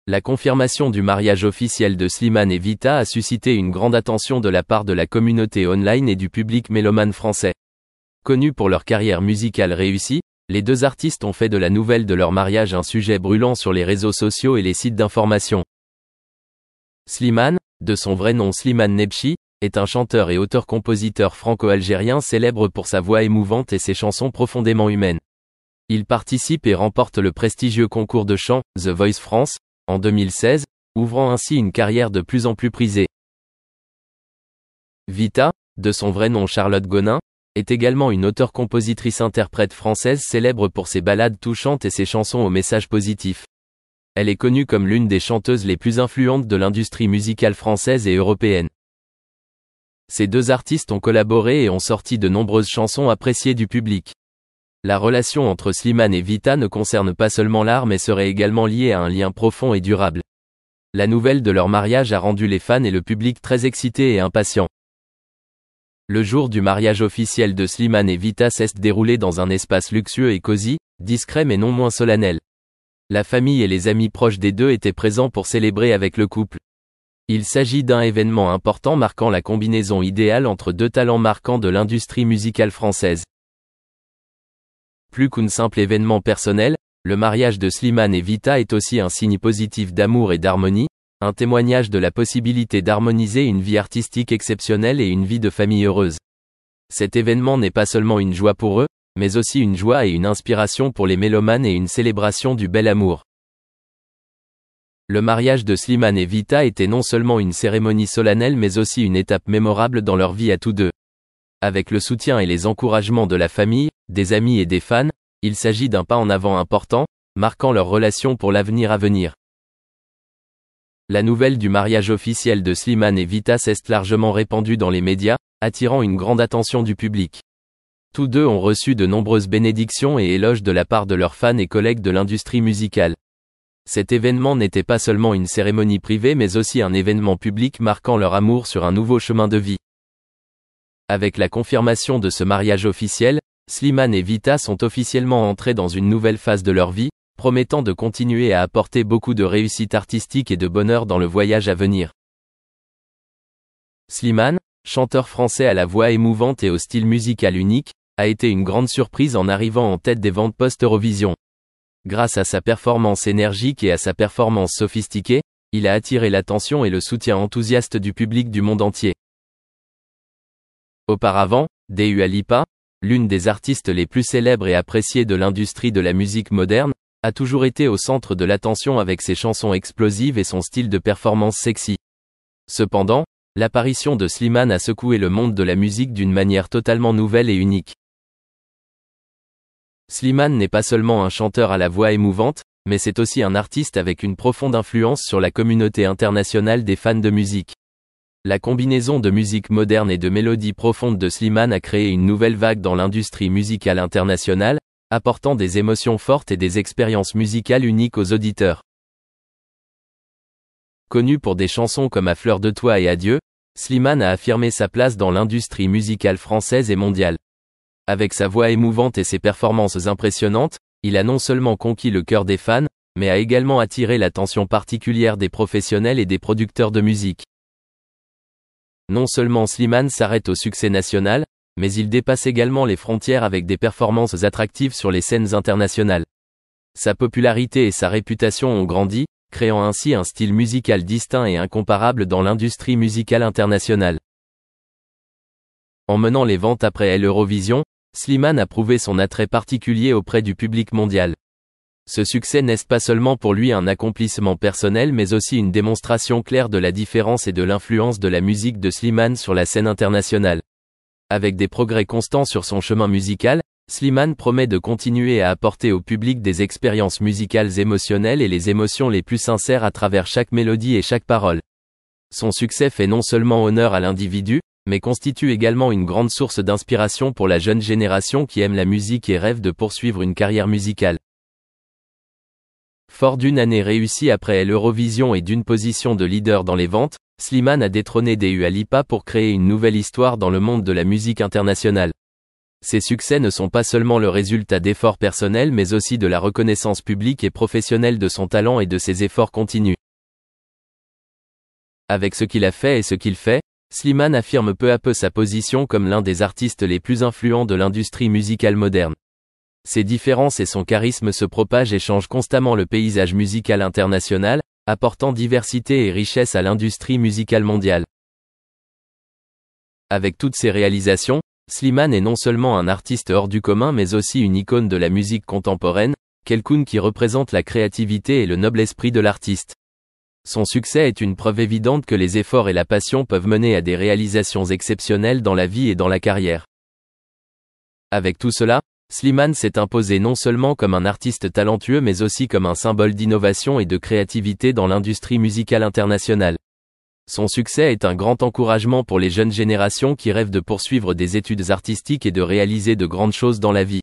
La confirmation du mariage officiel de Slimane et Vita a suscité une grande attention de la part de la communauté online et du public mélomane français. Connus pour leur carrière musicale réussie, les deux artistes ont fait de la nouvelle de leur mariage un sujet brûlant sur les réseaux sociaux et les sites d'information. Slimane, de son vrai nom Slimane Nebchi, est un chanteur et auteur-compositeur franco-algérien célèbre pour sa voix émouvante et ses chansons profondément humaines. Il participe et remporte le prestigieux concours de chant, The Voice France, en 2016, ouvrant ainsi une carrière de plus en plus prisée. Vita, de son vrai nom Charlotte Gonin, est également une auteure-compositrice-interprète française célèbre pour ses ballades touchantes et ses chansons au message positif. Elle est connue comme l'une des chanteuses les plus influentes de l'industrie musicale française et européenne. Ces deux artistes ont collaboré et ont sorti de nombreuses chansons appréciées du public. La relation entre Slimane et Vita ne concerne pas seulement l'art mais serait également liée à un lien profond et durable. La nouvelle de leur mariage a rendu les fans et le public très excités et impatients. Le jour du mariage officiel de Slimane et Vita s'est déroulé dans un espace luxueux et cosy, discret mais non moins solennel. La famille et les amis proches des deux étaient présents pour célébrer avec le couple. Il s'agit d'un événement important marquant la combinaison idéale entre deux talents marquants de l'industrie musicale française. Plus qu'un simple événement personnel, le mariage de Slimane et Vita est aussi un signe positif d'amour et d'harmonie, un témoignage de la possibilité d'harmoniser une vie artistique exceptionnelle et une vie de famille heureuse. Cet événement n'est pas seulement une joie pour eux, mais aussi une joie et une inspiration pour les mélomanes et une célébration du bel amour. Le mariage de Slimane et Vita était non seulement une cérémonie solennelle mais aussi une étape mémorable dans leur vie à tous deux. Avec le soutien et les encouragements de la famille, des amis et des fans, il s'agit d'un pas en avant important, marquant leur relation pour l'avenir à venir. La nouvelle du mariage officiel de Slimane et Vita s'est largement répandue dans les médias, attirant une grande attention du public. Tous deux ont reçu de nombreuses bénédictions et éloges de la part de leurs fans et collègues de l'industrie musicale. Cet événement n'était pas seulement une cérémonie privée mais aussi un événement public marquant leur amour sur un nouveau chemin de vie. Avec la confirmation de ce mariage officiel, Slimane et Vita sont officiellement entrés dans une nouvelle phase de leur vie, promettant de continuer à apporter beaucoup de réussite artistique et de bonheur dans le voyage à venir. Slimane, chanteur français à la voix émouvante et au style musical unique, a été une grande surprise en arrivant en tête des ventes post-Eurovision. Grâce à sa performance énergique et à sa performance sophistiquée, il a attiré l'attention et le soutien enthousiaste du public du monde entier. Auparavant, Dua Lipa, l'une des artistes les plus célèbres et appréciées de l'industrie de la musique moderne, a toujours été au centre de l'attention avec ses chansons explosives et son style de performance sexy. Cependant, l'apparition de Slimane a secoué le monde de la musique d'une manière totalement nouvelle et unique. Slimane n'est pas seulement un chanteur à la voix émouvante, mais c'est aussi un artiste avec une profonde influence sur la communauté internationale des fans de musique. La combinaison de musique moderne et de mélodies profondes de Slimane a créé une nouvelle vague dans l'industrie musicale internationale, apportant des émotions fortes et des expériences musicales uniques aux auditeurs. Connu pour des chansons comme À fleur de toi et Adieu, Slimane a affirmé sa place dans l'industrie musicale française et mondiale. Avec sa voix émouvante et ses performances impressionnantes, il a non seulement conquis le cœur des fans, mais a également attiré l'attention particulière des professionnels et des producteurs de musique. Non seulement Slimane s'arrête au succès national, mais il dépasse également les frontières avec des performances attractives sur les scènes internationales. Sa popularité et sa réputation ont grandi, créant ainsi un style musical distinct et incomparable dans l'industrie musicale internationale. En menant les ventes après l'Eurovision, Slimane a prouvé son attrait particulier auprès du public mondial. Ce succès n'est pas seulement pour lui un accomplissement personnel mais aussi une démonstration claire de la différence et de l'influence de la musique de Slimane sur la scène internationale. Avec des progrès constants sur son chemin musical, Slimane promet de continuer à apporter au public des expériences musicales émotionnelles et les émotions les plus sincères à travers chaque mélodie et chaque parole. Son succès fait non seulement honneur à l'individu, mais constitue également une grande source d'inspiration pour la jeune génération qui aime la musique et rêve de poursuivre une carrière musicale. Fort d'une année réussie après l'Eurovision et d'une position de leader dans les ventes, Slimane a détrôné Dua Lipa pour créer une nouvelle histoire dans le monde de la musique internationale. Ces succès ne sont pas seulement le résultat d'efforts personnels mais aussi de la reconnaissance publique et professionnelle de son talent et de ses efforts continus. Avec ce qu'il a fait et ce qu'il fait, Slimane affirme peu à peu sa position comme l'un des artistes les plus influents de l'industrie musicale moderne. Ses différences et son charisme se propagent et changent constamment le paysage musical international, apportant diversité et richesse à l'industrie musicale mondiale. Avec toutes ses réalisations, Slimane est non seulement un artiste hors du commun mais aussi une icône de la musique contemporaine, quelqu'un qui représente la créativité et le noble esprit de l'artiste. Son succès est une preuve évidente que les efforts et la passion peuvent mener à des réalisations exceptionnelles dans la vie et dans la carrière. Avec tout cela, Slimane s'est imposé non seulement comme un artiste talentueux mais aussi comme un symbole d'innovation et de créativité dans l'industrie musicale internationale. Son succès est un grand encouragement pour les jeunes générations qui rêvent de poursuivre des études artistiques et de réaliser de grandes choses dans la vie.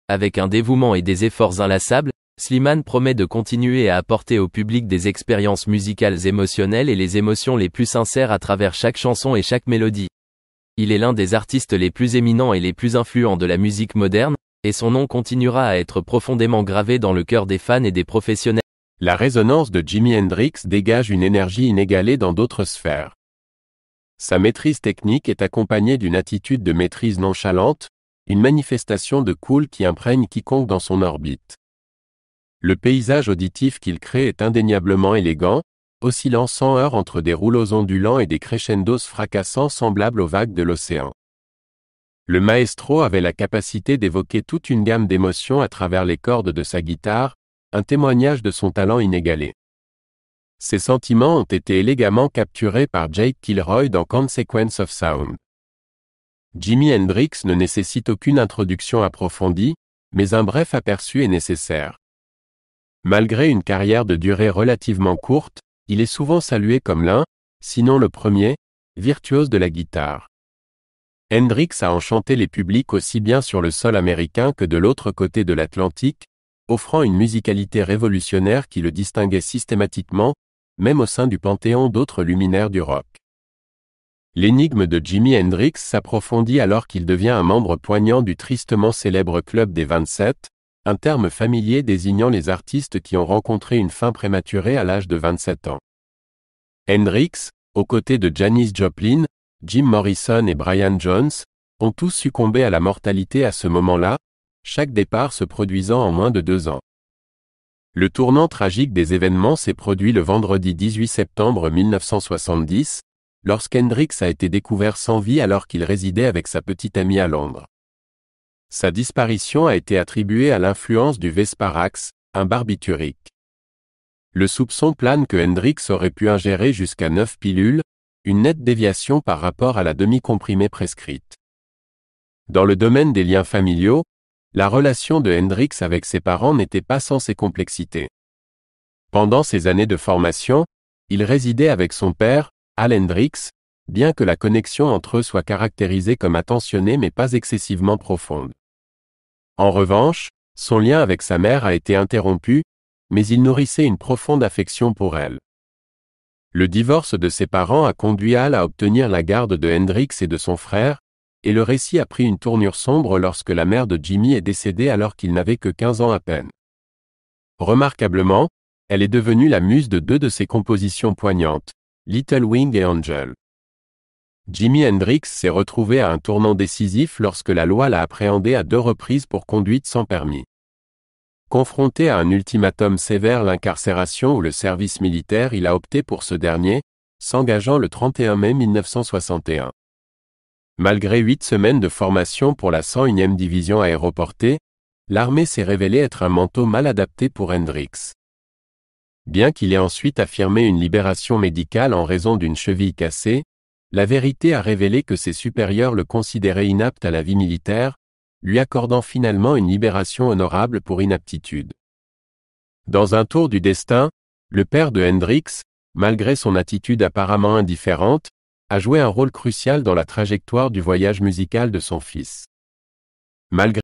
Avec un dévouement et des efforts inlassables, Slimane promet de continuer à apporter au public des expériences musicales émotionnelles et les émotions les plus sincères à travers chaque chanson et chaque mélodie. Il est l'un des artistes les plus éminents et les plus influents de la musique moderne, et son nom continuera à être profondément gravé dans le cœur des fans et des professionnels. La résonance de Jimi Hendrix dégage une énergie inégalée dans d'autres sphères. Sa maîtrise technique est accompagnée d'une attitude de maîtrise nonchalante, une manifestation de cool qui imprègne quiconque dans son orbite. Le paysage auditif qu'il crée est indéniablement élégant, oscillant sans heurts entre des rouleaux ondulants et des crescendos fracassants semblables aux vagues de l'océan. Le maestro avait la capacité d'évoquer toute une gamme d'émotions à travers les cordes de sa guitare, un témoignage de son talent inégalé. Ces sentiments ont été élégamment capturés par Jake Kilroy dans Consequence of Sound. Jimi Hendrix ne nécessite aucune introduction approfondie, mais un bref aperçu est nécessaire. Malgré une carrière de durée relativement courte, il est souvent salué comme l'un, sinon le premier, virtuose de la guitare. Hendrix a enchanté les publics aussi bien sur le sol américain que de l'autre côté de l'Atlantique, offrant une musicalité révolutionnaire qui le distinguait systématiquement, même au sein du panthéon d'autres luminaires du rock. L'énigme de Jimi Hendrix s'approfondit alors qu'il devient un membre poignant du tristement célèbre Club des 27, un terme familier désignant les artistes qui ont rencontré une fin prématurée à l'âge de 27 ans. Hendrix, aux côtés de Janis Joplin, Jim Morrison et Brian Jones, ont tous succombé à la mortalité à ce moment-là, chaque départ se produisant en moins de 2 ans. Le tournant tragique des événements s'est produit le vendredi 18 septembre 1970, lorsqu'Hendrix a été découvert sans vie alors qu'il résidait avec sa petite amie à Londres. Sa disparition a été attribuée à l'influence du Vesparax, un barbiturique. Le soupçon plane que Hendrix aurait pu ingérer jusqu'à 9 pilules, une nette déviation par rapport à la demi-comprimée prescrite. Dans le domaine des liens familiaux, la relation de Hendrix avec ses parents n'était pas sans ses complexités. Pendant ses années de formation, il résidait avec son père, Al Hendrix, bien que la connexion entre eux soit caractérisée comme attentionnée mais pas excessivement profonde. En revanche, son lien avec sa mère a été interrompu, mais il nourrissait une profonde affection pour elle. Le divorce de ses parents a conduit Al à obtenir la garde de Hendrix et de son frère, et le récit a pris une tournure sombre lorsque la mère de Jimi est décédée alors qu'il n'avait que 15 ans à peine. Remarquablement, elle est devenue la muse de 2 de ses compositions poignantes, Little Wing et Angel. Jimi Hendrix s'est retrouvé à un tournant décisif lorsque la loi l'a appréhendé à 2 reprises pour conduite sans permis. Confronté à un ultimatum sévère, l'incarcération ou le service militaire, il a opté pour ce dernier, s'engageant le 31 mai 1961. Malgré 8 semaines de formation pour la 101e division aéroportée, l'armée s'est révélée être un manteau mal adapté pour Hendrix. Bien qu'il ait ensuite affirmé une libération médicale en raison d'une cheville cassée, la vérité a révélé que ses supérieurs le considéraient inapte à la vie militaire, lui accordant finalement une libération honorable pour inaptitude. Dans un tour du destin, le père de Hendrix, malgré son attitude apparemment indifférente, a joué un rôle crucial dans la trajectoire du voyage musical de son fils. Malgré